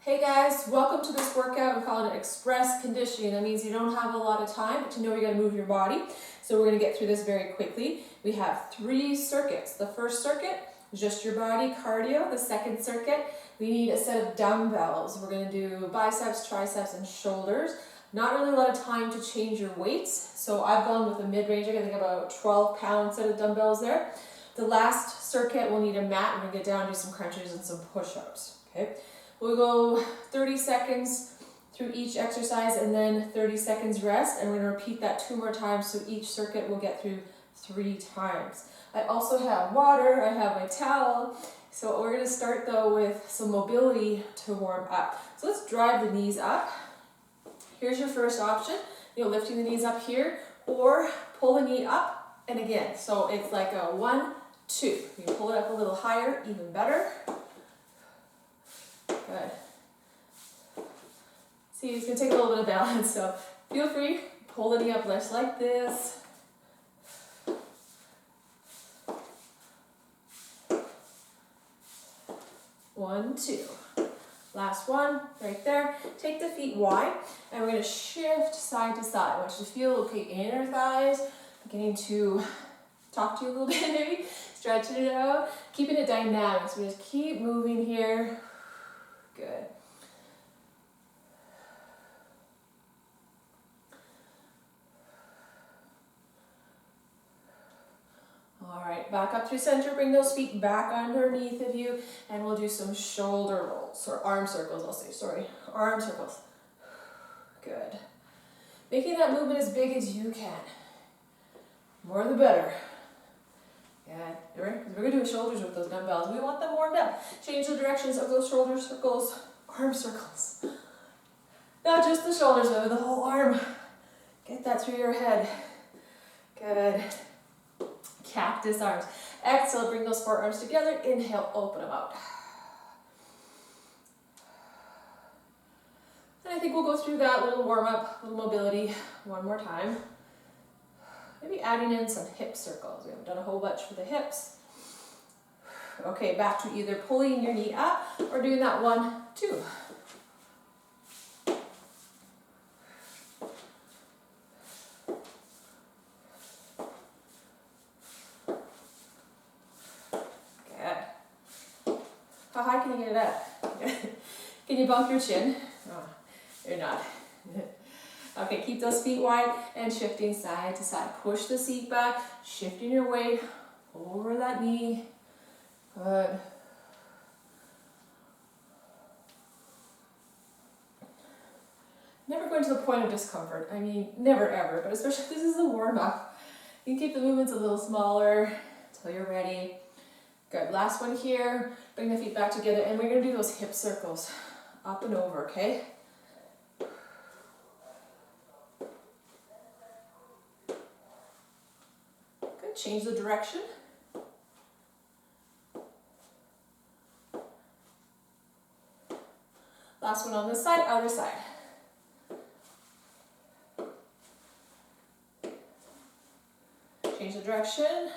Hey guys, welcome to this workout. We call it express conditioning. That means you don't have a lot of time, but you know you're going to move your body. So we're going to get through this very quickly. We have 3 circuits. The first circuit is just your body, cardio. The second circuit, we need a set of dumbbells. We're going to do biceps, triceps, and shoulders. Not really a lot of time to change your weights. So I've gone with a mid-range, I think about 12-pound set of dumbbells there. The last circuit, we'll need a mat. We're going to get down and do some crunches and some push-ups. Okay. We'll go 30 seconds through each exercise and then 30 seconds rest. And we're going to repeat that 2 more times, so each circuit we'll get through 3 times. I also have water, I have my towel. So we're going to start though with some mobility to warm up. So let's drive the knees up. Here's your first option. Lifting the knees up here, or pull the knee up and again. So it's like a 1, 2. You can pull it up a little higher, even better. Good. See, it's going to take a little bit of balance, so feel free, pull the knee up less like this. One, 2. Last one, right there. Take the feet wide, and we're going to shift side to side. I want you to feel, okay, inner thighs, beginning to talk to you a little bit maybe, stretching it out, keeping it dynamic. So we just keep moving here. Good. All right, back up through center. Bring those feet back underneath of you, and we'll do some shoulder rolls, or arm circles, I'll say, sorry. Arm circles. Good. Making that movement as big as you can. More the better. Good. Because we're going to do shoulders with those dumbbells. We want them warmed up. Change the directions of those shoulder circles, arm circles. Not just the shoulders, but the whole arm. Get that through your head. Good. Cactus arms. Exhale, bring those forearms together. Inhale, open them out. And I think we'll go through that little warm-up, little mobility one more time. Maybe adding in some hip circles. We haven't done a whole bunch for the hips. Okay, back to either pulling your knee up or doing that 1, 2. Good. How high can you get it up? Can you bump your chin? Oh, you're not. Okay, keep those feet wide and shifting side to side. Push the seat back, shifting your weight over that knee. Good. Never going to the point of discomfort. I mean, never ever, but especially if this is a warm-up. You can keep the movements a little smaller until you're ready. Good, last one here. Bring the feet back together, and we're gonna do those hip circles. Up and over, okay? Good, change the direction. Last one on this side, other side. Change the direction.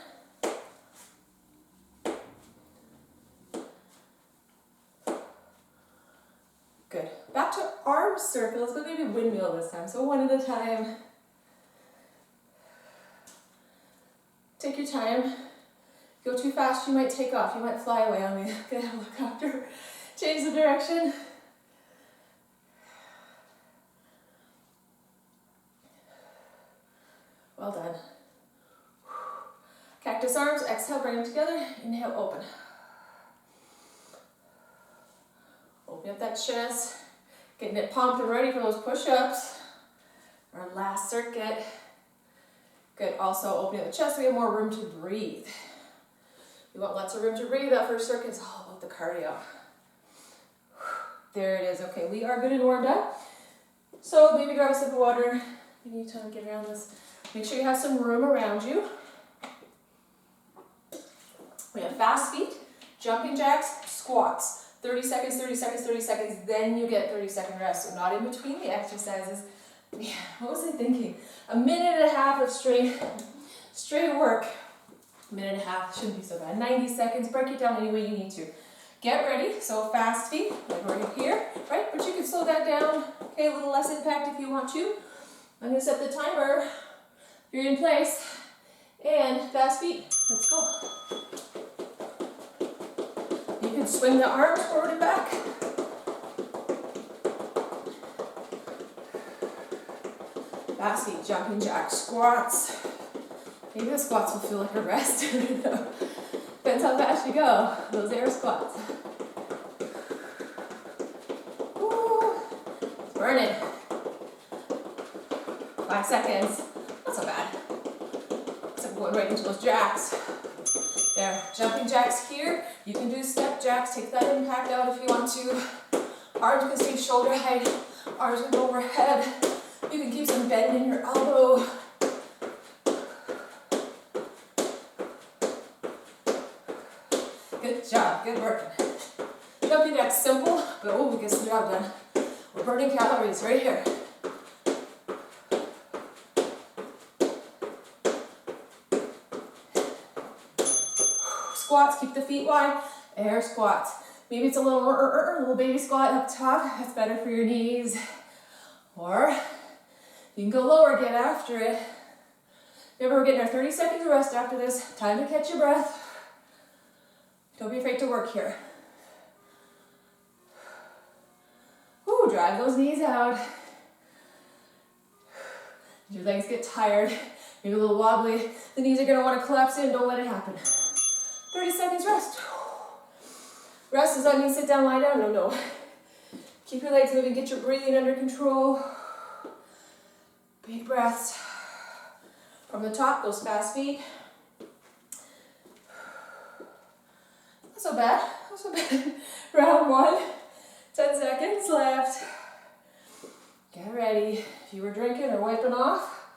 Good. Back to arm circles. We're going to do windmill this time. So one at a time. Take your time. If you go too fast, you might take off. You might fly away on me. Get a helicopter. Change the direction. Well done. Cactus arms. Exhale, bring them together. Inhale, open. Open up that chest. Getting it pumped and ready for those push-ups. Our last circuit. Good. Also opening up the chest so we have more room to breathe. You want lots of room to breathe. That first circuit is all about the cardio. There it is. Okay, we are good and warmed up. So maybe grab a sip of water. You need time to get around this. Make sure you have some room around you. We have fast feet, jumping jacks, squats. 30 seconds, 30 seconds, 30 seconds, then you get 30-second rest. So not in between the exercises. Yeah, what was I thinking? A minute and a half of straight work. A minute and a half, shouldn't be so bad. 90 seconds, break it down any way you need to. Get ready, so fast feet, like we're here, right? that down. Okay, a little less impact if you want to. I'm gonna set the timer. You're in place. And fast feet, let's go. You can swing the arms forward and back. Fast feet, jumping jack squats. Maybe the squats will feel like a rest. Depends how fast you go. Those air squats. Woo. It's burning. 5 seconds. Not so bad. Except going right into those jacks. There. Jumping jacks here. You can do step jacks. Take that impact out if you want to. Arms can stay shoulder height. Arms can go overhead. You can keep some bend in your elbow. Good job, good work. Jumping jacks simple, but oh, we get the job done. We're burning calories right here. Squats, keep the feet wide. Air squats. Maybe it's a little baby squat up top. That's better for your knees. Or you can go lower, get after it. Remember, we're getting our 30 seconds of rest after this. Time to catch your breath. Don't be afraid to work here. Woo, drive those knees out. Your legs get tired. Maybe a little wobbly. The knees are going to want to collapse in. Don't let it happen. 30 seconds rest. Rest, does that mean sit down, lie down? No, no. Keep your legs moving. Get your breathing under control. Big breaths. From the top, those fast feet. Not so bad. Not so bad. Round 1. 10 seconds left. Get ready. If you were drinking or wiping off,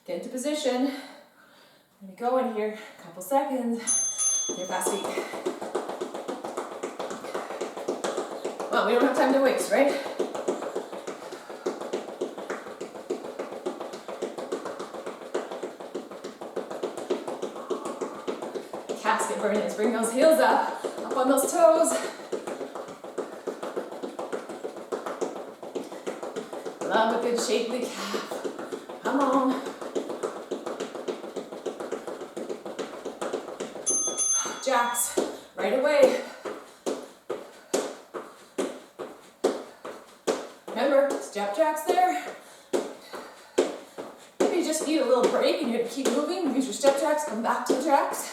get into position. Let me go in here. Couple seconds. Your fast feet. Well, we don't have time to waste, right? Casket burning. Let's bring those heels up on those toes. Love a good shapely calf. Come on. Jacks, right away. Remember, step jacks there. Maybe you just need a little break and you're gonna keep moving. Use your step jacks, come back to the jacks.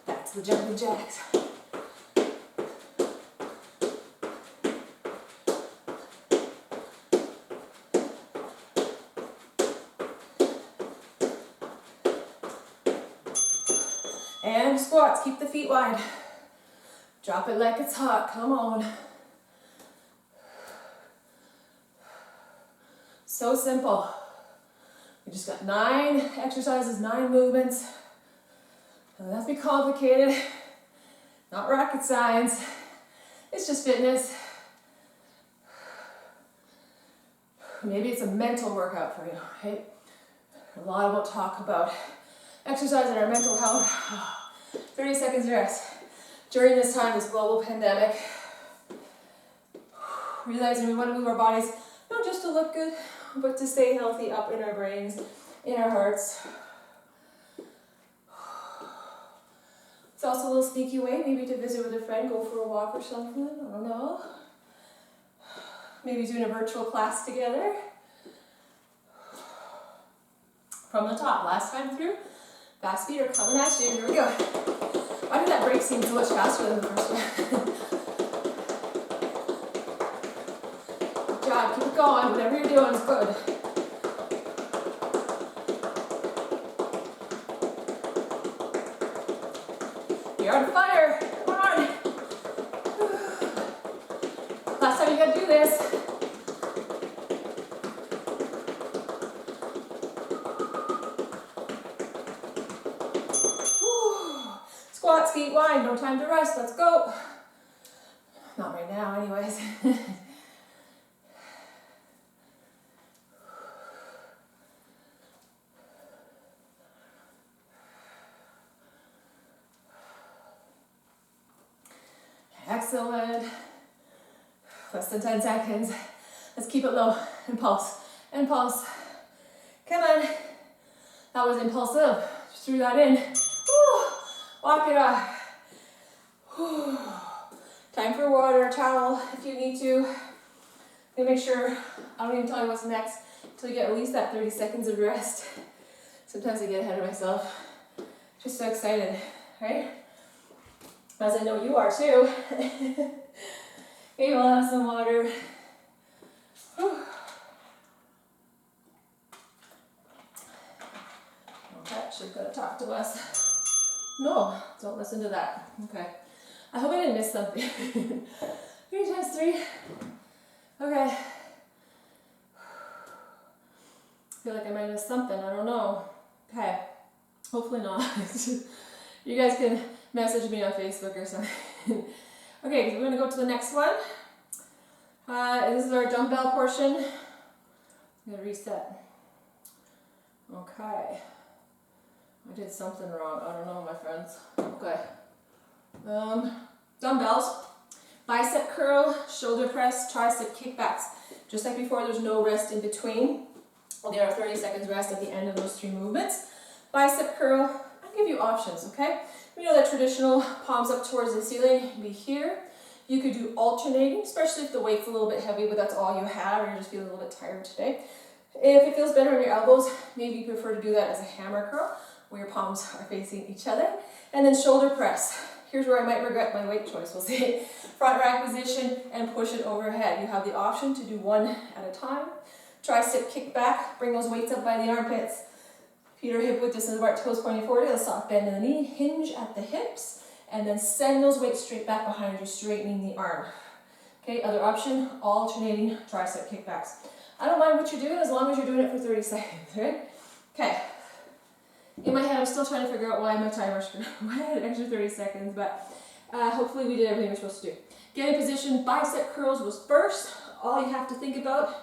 Back to the jumping jacks. And squats, keep the feet wide. Drop it like it's hot, come on. So simple. We just got 9 exercises, 9 movements. Doesn't have to be complicated. Not rocket science. It's just fitness. Maybe it's a mental workout for you, right? A lot of we'll talk about exercise and our mental health. 30 seconds rest. During this time, this global pandemic, realizing we want to move our bodies, not just to look good, but to stay healthy up in our brains, in our hearts. It's also a little sneaky way, maybe to visit with a friend, go for a walk or something, I don't know. Maybe doing a virtual class together. From the top, last time through. Fast feet are coming at you. Here we go. Why did that break seem so much faster than the first one? Good job. Keep it going. Whatever you're doing is good. You're on fire. Come on. Last time you got to do this. Squats, feet wide, no time to rest, let's go. Not right now, anyways. Excellent. Less than 10 seconds. Let's keep it low. And pulse. And pulse. Come on. That was impulsive. Just threw that in. Woo. Walk it off. Whew. Time for water, towel if you need to. And make sure, I don't even tell you what's next until you get at least that 30 seconds of rest. Sometimes I get ahead of myself. Just so excited, right? As I know you are too. Okay, we'll have some water. Whew. That should go to talk to us. No, don't listen to that. Okay. I hope I didn't miss something. 3 times 3. Okay. I feel like I might miss something. I don't know. Okay. Hopefully not. You guys can message me on Facebook or something. Okay, so we're going to go to the next one. This is our dumbbell portion. I'm going to reset. Okay. I did something wrong. I don't know, my friends. Okay. Dumbbells. Bicep curl, shoulder press, tricep kickbacks. Just like before, there's no rest in between. There are 30 seconds rest at the end of those 3 movements. Bicep curl, I'll give you options, okay? We know that traditional palms up towards the ceiling, be here. You could do alternating, especially if the weight's a little bit heavy, but that's all you have, or you're just feeling a little bit tired today. If it feels better on your elbows, maybe you prefer to do that as a hammer curl, where your palms are facing each other. And then shoulder press. Here's where I might regret my weight choice, we'll see. Front rack position and push it overhead. You have the option to do 1 at a time. Tricep kick back, bring those weights up by the armpits. Feet are hip width distance apart, toes pointing forward, a soft bend in the knee, hinge at the hips, and then send those weights straight back behind you, straightening the arm. Okay, other option, alternating tricep kickbacks. I don't mind what you're doing as long as you're doing it for 30 seconds, right? Okay. In my head, I'm still trying to figure out why my timer had an extra 30 seconds, but hopefully we did everything we're supposed to do. Get in position, bicep curls was first. All you have to think about.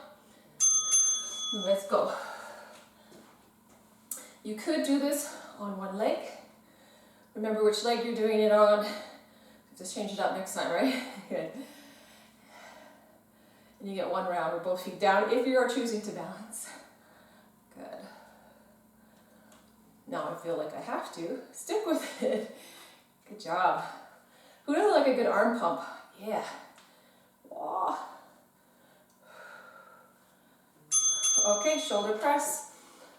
Let's go. You could do this on one leg. Remember which leg you're doing it on. Just change it up next time, right? Good. And you get 1 round with both feet down if you are choosing to balance. Good. Now I feel like I have to. Stick with it. Good job. Who doesn't like a good arm pump? Yeah. Whoa. Okay, shoulder press.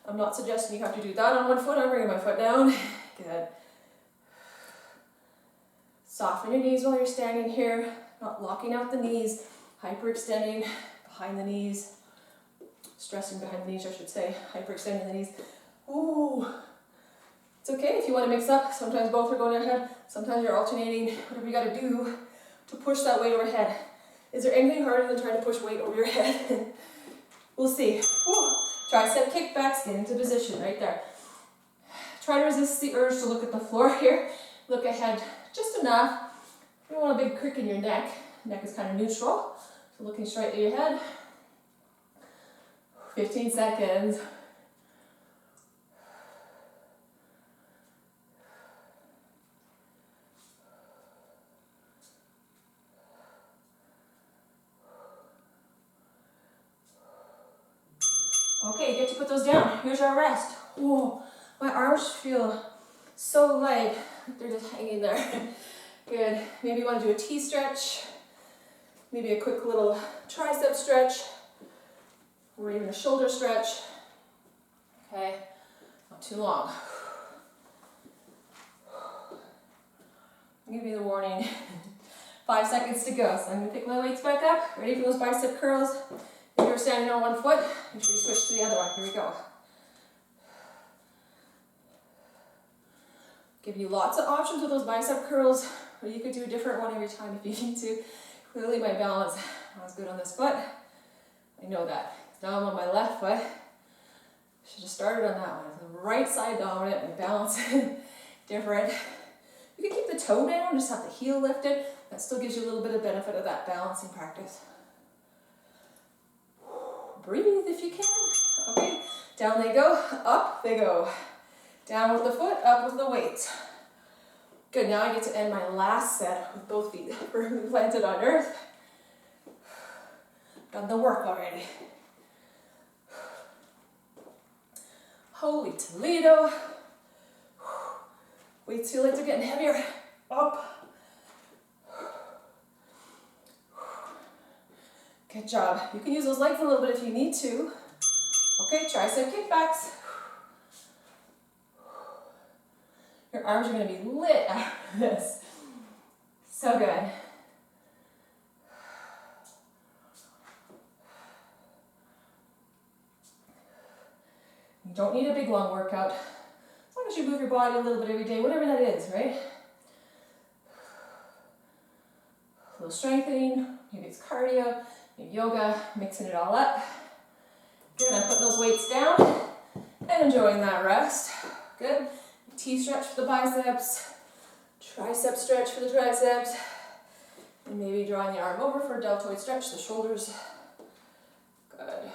I'm not suggesting you have to do that on one foot. I'm bringing my foot down. Good. Soften your knees while you're standing here. Not locking out the knees. Hyperextending behind the knees. Stressing behind the knees, I should say. Hyperextending the knees. Ooh. It's okay if you want to mix up. Sometimes both are going ahead. Sometimes you're alternating. Whatever you got to do to push that weight overhead. Is there anything harder than trying to push weight over your head? We'll see. Woo. Tricep kickbacks, get into position right there. Try to resist the urge to look at the floor here. Look ahead just enough. You don't want a big crick in your neck. Neck is kind of neutral. So looking straight at your head. 15 seconds. Okay, get to put those down. Here's our rest. Whoa, my arms feel so light. They're just hanging there. Good. Maybe you want to do a T-stretch. Maybe a quick little tricep stretch. Or even a shoulder stretch. Okay, not too long. I'll give you the warning. 5 seconds to go. So I'm going to pick my weights back up. Ready for those bicep curls? If you're standing on one foot, make sure you switch to the other one. Here we go. Give you lots of options with those bicep curls, or you could do a different one every time if you need to. Clearly my balance not as good on this foot. I know that. Now I'm on my left foot. Should have started on that one. The right side dominant, my balance different. You can keep the toe down, just have the heel lifted. That still gives you a little bit of benefit of that balancing practice. Breathe if you can. Okay, down they go, up they go. Down with the foot, up with the weight. Good, now I get to end my last set with both feet firmly planted on earth. Got the work already. Holy Toledo. Weights feel like they're getting heavier. Up. Good job. You can use those legs a little bit if you need to. Okay, tricep kickbacks. Your arms are going to be lit after this. So good. You don't need a big long workout. As long as you move your body a little bit every day, whatever that is, right? A little strengthening, maybe it's cardio, maybe yoga, mixing it all up. Good, I'm putting those weights down and enjoying that rest. Good. T-stretch for the biceps, tricep stretch for the triceps, and maybe drawing the arm over for a deltoid stretch, the shoulders. Good.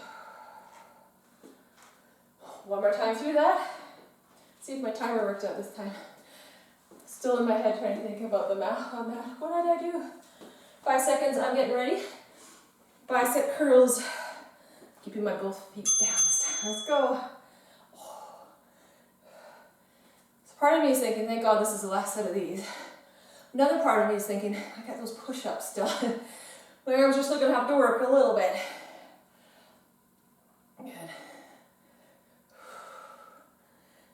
One more time through that. See if my timer worked out this time. Still in my head trying to think about the math on that. What did I do? 5 seconds, I'm getting ready. Bicep curls. Keeping my both feet down this time. Let's go. So part of me is thinking, thank God this is the last set of these. Another part of me is thinking, I got those push-ups still. My arms are still gonna have to work a little bit. Good.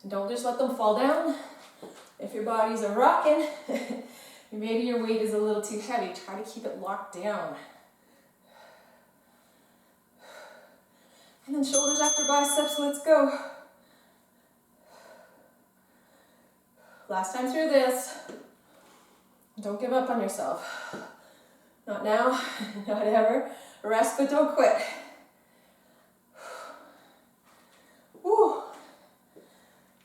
And don't just let them fall down. If your bodies are rocking, maybe your weight is a little too heavy, try to keep it locked down. And then shoulders after biceps, let's go. Last time through this. Don't give up on yourself. Not now, not ever. Rest, but don't quit. Woo.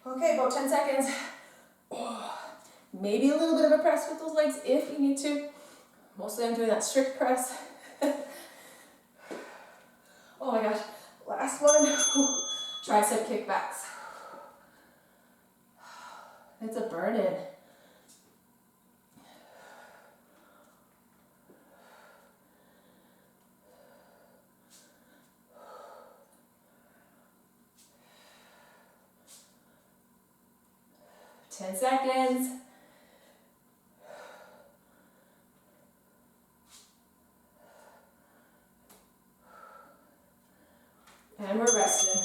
Okay, about 10 seconds. Maybe a little bit of a press with those legs if you need to. Mostly I'm doing that strict press. Oh my gosh. Last one. Tricep kickbacks. It's a burn-in. Ten seconds. And we're resting.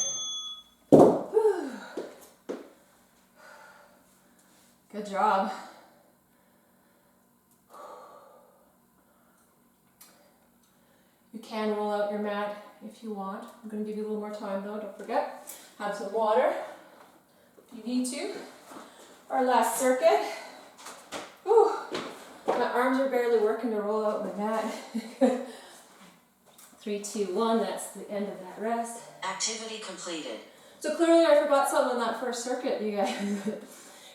Whew. Good job. You can roll out your mat if you want. I'm going to give you a little more time though, don't forget. Have some water if you need to. Our last circuit. Whew. My arms are barely working to roll out my mat. 3, 2, 1, that's the end of that rest. Activity completed. So clearly I forgot something on that first circuit, you guys.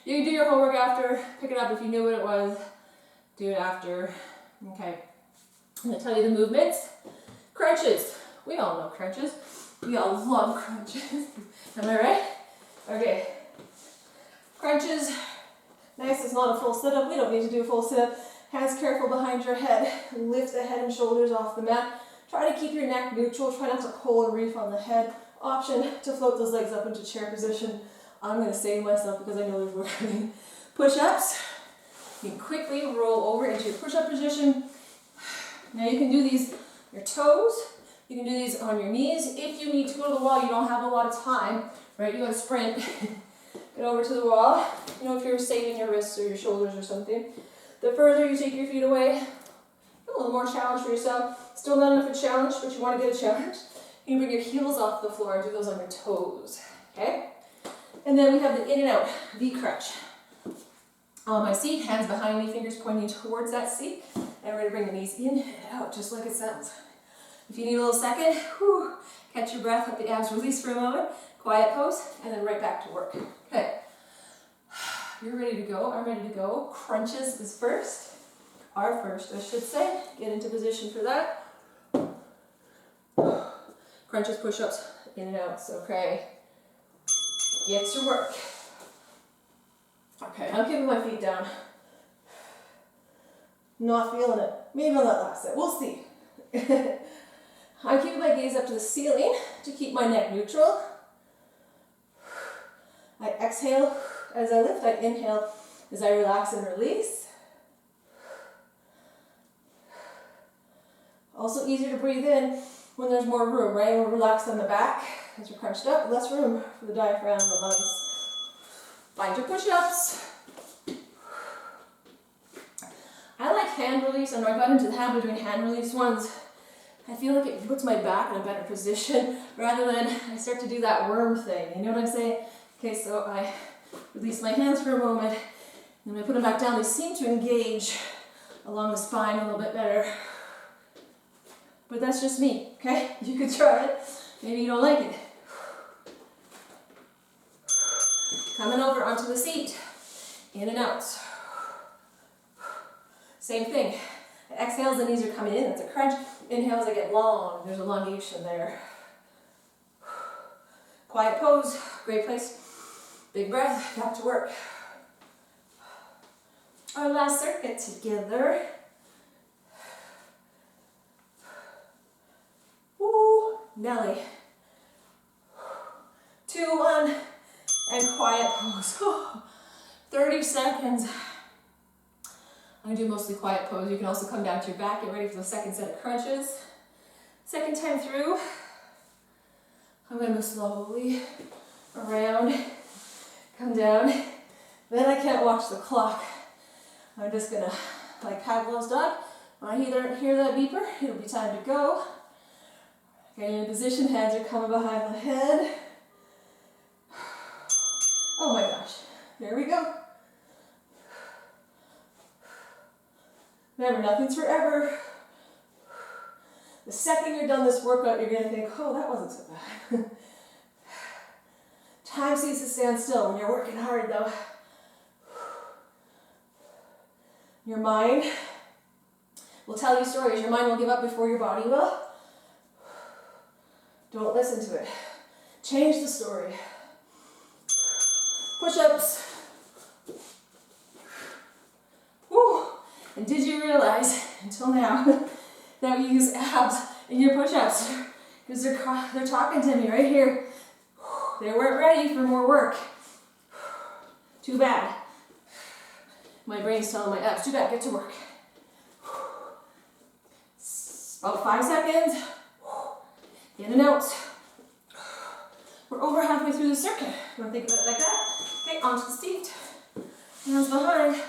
You can do your homework after, pick it up if you knew what it was, do it after. Okay, I'm going to tell you the movements. Crunches. We all know crunches. We all love crunches. Am I right? Okay. Crunches. Nice, it's not a full sit-up. We don't need to do a full sit-up. Hands careful behind your head. Lift the head and shoulders off the mat. Try to keep your neck neutral. Try not to pull a reef on the head. Option to float those legs up into chair position. I'm going to save myself because I know there's working. Push-ups. You can quickly roll over into your push-up position. Now you can do these on your toes. You can do these on your knees. If you need to go to the wall, you don't have a lot of time, right? You got to sprint. Get over to the wall. You know, if you're saving your wrists or your shoulders or something. The further you take your feet away, a little more challenge for yourself. Still not enough of a challenge, but you want to get a challenge. You can bring your heels off the floor and do those on your toes, okay? And then we have the in and out V crunch. On my seat, hands behind me, fingers pointing towards that seat. And we're going to bring the knees in and out, just like it sounds. If you need a little second, whew, catch your breath, let the abs release for a moment, quiet pose, and then right back to work. Okay, you're ready to go, I'm ready to go. Crunches is first, are first, I should say. Get into position for that. Crunches, push-ups, in and outs, okay. Get to work. Okay, I'm keeping my feet down. Not feeling it. Maybe on that last set. We'll see. I'm keeping my gaze up to the ceiling to keep my neck neutral. I exhale as I lift, I inhale as I relax and release. Also easier to breathe in when there's more room, right? We're relaxed on the back as you're crunched up, less room for the diaphragm and the lungs. Find your push-ups. I like hand release. I know I got into the habit of doing hand release ones. I feel like it puts my back in a better position rather than I start to do that worm thing. You know what I'm saying? Okay, so I release my hands for a moment, and when I put them back down, they seem to engage along the spine a little bit better. But that's just me, okay? You could try it. Maybe you don't like it. Coming over onto the seat, in and out. Same thing. Exhales, the knees are coming in, that's a crunch. Inhales, I get long, there's elongation there. Quiet pose, great place. Big breath, back to work. Our last circuit together. Woo, Nelly. 2, 1, and quiet pose. 30 seconds. I'm going to do mostly quiet pose. You can also come down to your back, get ready for the second set of crunches. Second time through, I'm going to move slowly around, come down. Then I can't watch the clock. I'm just going to, like Pavlov's dog, when I hear that beeper, it'll be time to go. Getting in position, hands are coming behind the head. Oh my gosh, there we go. Remember, nothing's forever. The second you're done this workout, you're going to think, oh, that wasn't so bad. Time seems to stand still when you're working hard, though. Your mind will tell you stories. Your mind will give up before your body will. Don't listen to it. Change the story. Push-ups. Woo. And did you realize, until now, that we use abs in your push-ups? Because they're talking to me right here. They weren't ready for more work. Too bad. My brain's telling my abs, too bad, get to work. About 5 seconds. In and out. We're over halfway through the circuit. You want to think about it like that? Okay, onto the seat. Hands behind.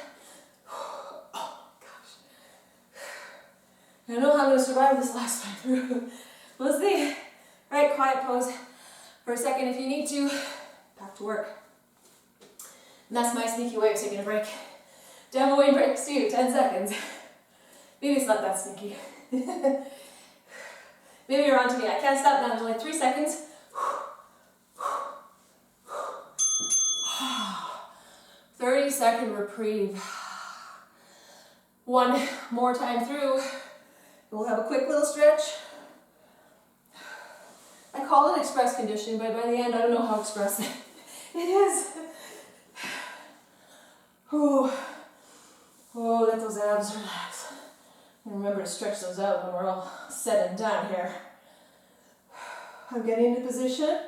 I don't know how I'm going to survive this last time through. Let's see. All right, quiet pose for a second if you need to. Back to work. And that's my sneaky way of taking a break. Devil wing breaks too, 10 seconds. Maybe it's not that sneaky. Maybe you're on to me. I can't stop now. There's only 3 seconds. 30-second reprieve. One more time through. We'll have a quick little stretch. I call it express conditioning, but by the end, I don't know how express it is. Oh, let those abs relax. And remember to stretch those out when we're all said and done here. I'm getting into position.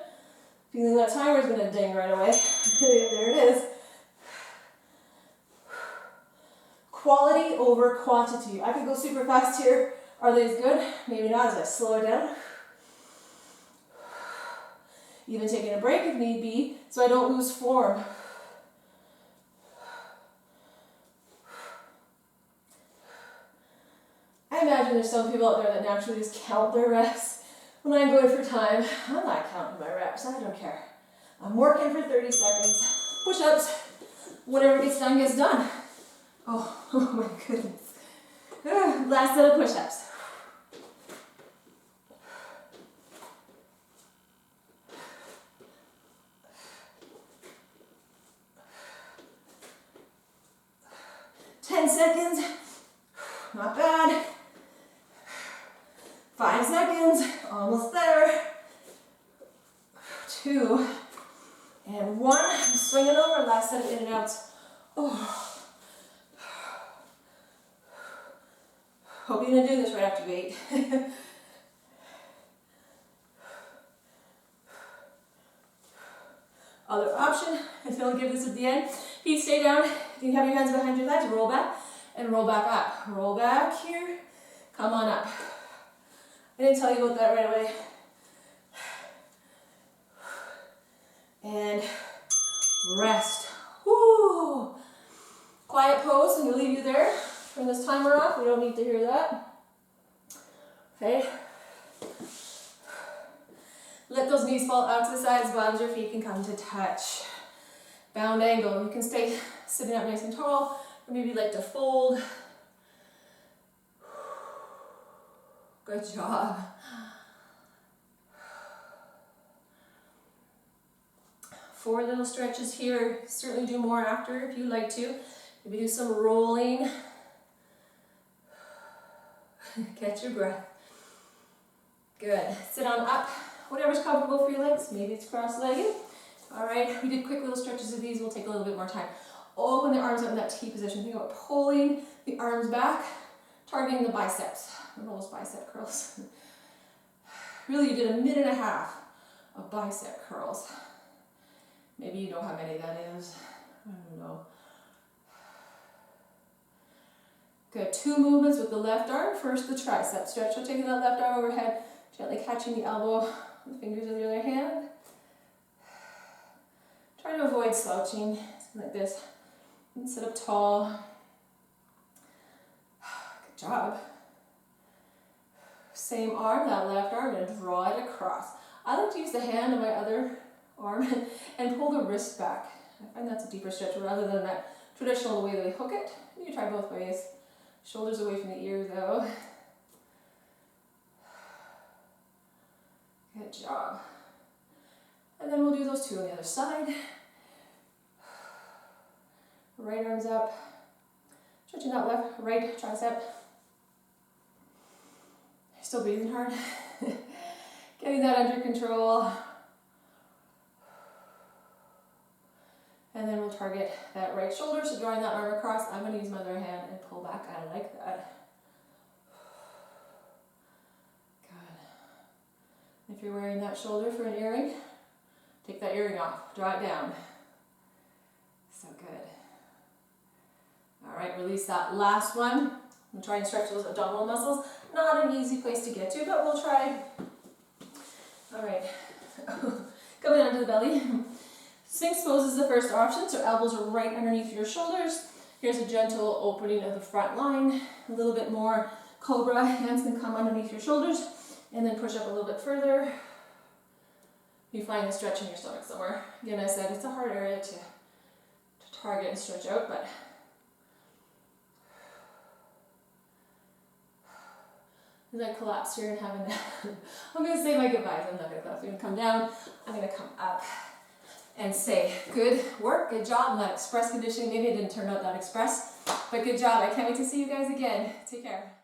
Feeling that timer's going to ding right away. There it is. Quality over quantity. I could go super fast here. Are these good? Maybe not as I slow it down. Even taking a break if need be, so I don't lose form. I imagine there's some people out there that naturally just count their reps. When I'm going for time, I'm not counting my reps. I don't care. I'm working for 30 seconds. Push-ups. Whatever gets done, gets done. Oh my goodness. Last set of push-ups. Seconds, not bad. 5 seconds, almost there. 2 and 1. I'm swinging over, last set of in and outs. Oh. Hope you didn't do this right after you ate. Other option, if you'll give this at the end, feet stay down. You can have your hands behind your legs, roll back and roll back up. Roll back here, come on up. I didn't tell you about that right away. And rest. Woo! Quiet pose, I'm gonna leave you there. Turn this timer off, we don't need to hear that. Okay. Let those knees fall out to the sides, bottoms of your feet can come to touch. Bound angle, you can stay sitting up nice and tall, or maybe like to fold. Good job. Four little stretches here. Certainly do more after if you'd like to. Maybe do some rolling. Catch your breath. Good. Sit on up. Whatever's comfortable for your legs. Maybe it's cross-legged. All right. We did quick little stretches of these. We'll take a little bit more time. Open the arms up in that T position. Think about pulling the arms back, targeting the biceps. Remember those bicep curls? Really, you did 1.5 minutes of bicep curls. Maybe you know how many that is. I don't know. Good. 2 movements with the left arm. First, the tricep stretch. So taking that left arm overhead, gently catching the elbow with the fingers of the other hand. Try to avoid slouching, like this. And sit up tall. Good job. Same arm, that left arm, and draw it across. I like to use the hand of my other arm and pull the wrist back. I find that's a deeper stretch rather than that traditional way that we hook it. You can try both ways. Shoulders away from the ear though. Good job. And then we'll do those 2 on the other side. Right arm's up. Stretching that right tricep. Still breathing hard. Getting that under control. And then we'll target that right shoulder, so drawing that arm across. I'm going to use my other hand and pull back. I like that. Good. If you're wearing that shoulder for an earring, take that earring off, draw it down. So good. All right, release that last one. I'm trying to stretch those abdominal muscles. Not an easy place to get to, but we'll try. All right, coming onto the belly. Sphinx pose is the first option, so elbows are right underneath your shoulders. Here's a gentle opening of the front line. A little bit more cobra, hands can come underneath your shoulders, and then push up a little bit further. You find the stretch in your stomach somewhere. Again, I said it's a hard area to target and stretch out, but as I collapse here and have a nap, I'm going to say my goodbyes. I'm not going to collapse. I'm going to come down. I'm going to come up and say, good work, good job. That express conditioning, maybe it didn't turn out that express, but good job. I can't wait to see you guys again. Take care.